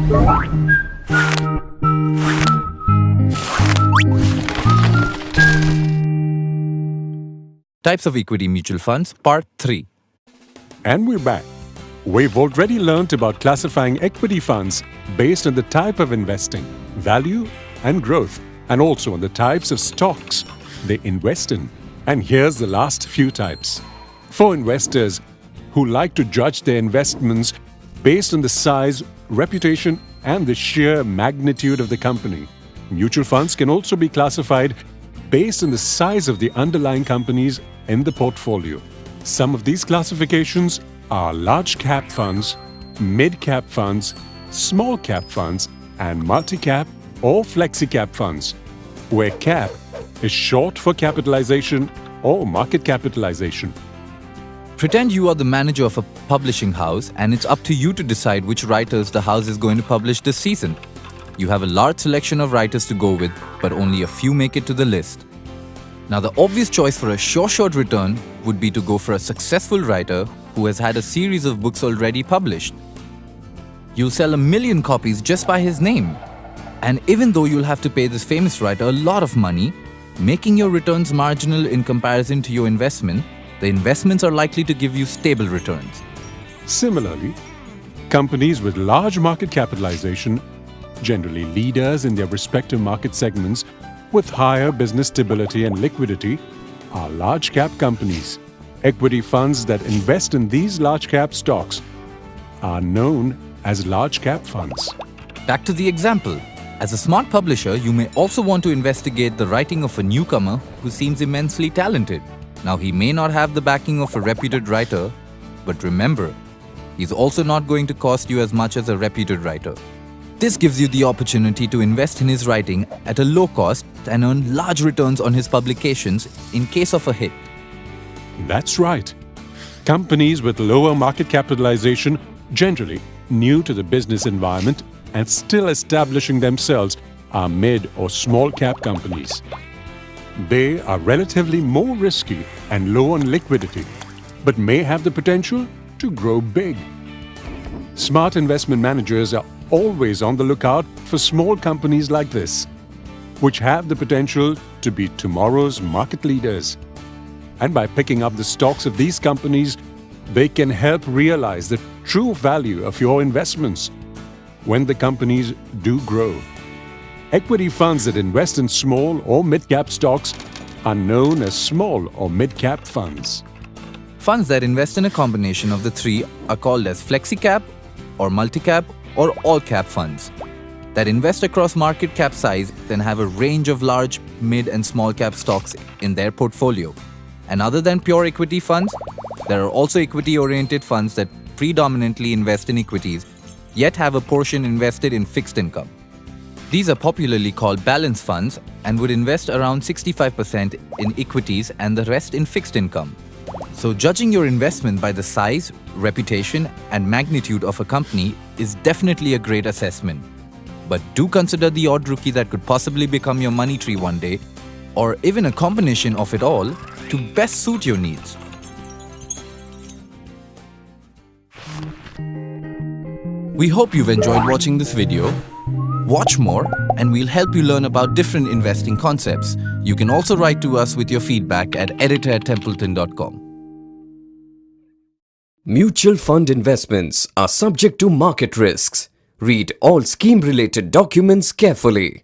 Types of equity mutual funds, Part 3. And we're back. We've already learnt about classifying equity funds based on the type of investing, value and growth, and also on the types of stocks they invest in. And here's the last few types. For investors who like to judge their investments based on the size, reputation, and the sheer magnitude of the company, mutual funds can also be classified based on the size of the underlying companies in the portfolio. Some of these classifications are large cap funds, mid cap funds, small cap funds, and multi-cap or flexi cap funds, where cap is short for capitalization or market capitalization. Pretend you are the manager of a publishing house and it's up to you to decide which writers the house is going to publish this season. You have a large selection of writers to go with, but only a few make it to the list. Now, the obvious choice for a short return would be to go for a successful writer who has had a series of books already published. You'll sell 1 million copies just by his name. And even though you'll have to pay this famous writer a lot of money, making your returns marginal in comparison to your investment, the investments are likely to give you stable returns. Similarly, companies with large market capitalization, generally leaders in their respective market segments with higher business stability and liquidity, are large cap companies. Equity funds that invest in these large cap stocks are known as large cap funds. Back to the example. As a smart publisher, you may also want to investigate the writing of a newcomer who seems immensely talented. Now, he may not have the backing of a reputed writer, but remember, he's also not going to cost you as much as a reputed writer. This gives you the opportunity to invest in his writing at a low cost and earn large returns on his publications in case of a hit. That's right. Companies with lower market capitalization, generally new to the business environment and still establishing themselves, are mid or small cap companies. They are relatively more risky and low on liquidity, but may have the potential to grow big. Smart investment managers are always on the lookout for small companies like this, which have the potential to be tomorrow's market leaders. And by picking up the stocks of these companies, they can help realize the true value of your investments when the companies do grow. Equity funds that invest in small or mid-cap stocks are known as small or mid-cap funds. Funds that invest in a combination of the three are called as flexi cap or multi-cap or all-cap funds that invest across market cap size and have a range of large, mid and small cap stocks in their portfolio. And other than pure equity funds, there are also equity-oriented funds that predominantly invest in equities, yet have a portion invested in fixed income. These are popularly called balance funds and would invest around 65% in equities and the rest in fixed income. So judging your investment by the size, reputation, and magnitude of a company is definitely a great assessment. But do consider the odd rookie that could possibly become your money tree one day, or even a combination of it all to best suit your needs. We hope you've enjoyed watching this video. Watch more and we'll help you learn about different investing concepts. You can also write to us with your feedback at editor@templeton.com. Mutual fund investments are subject to market risks. Read all scheme-related documents carefully.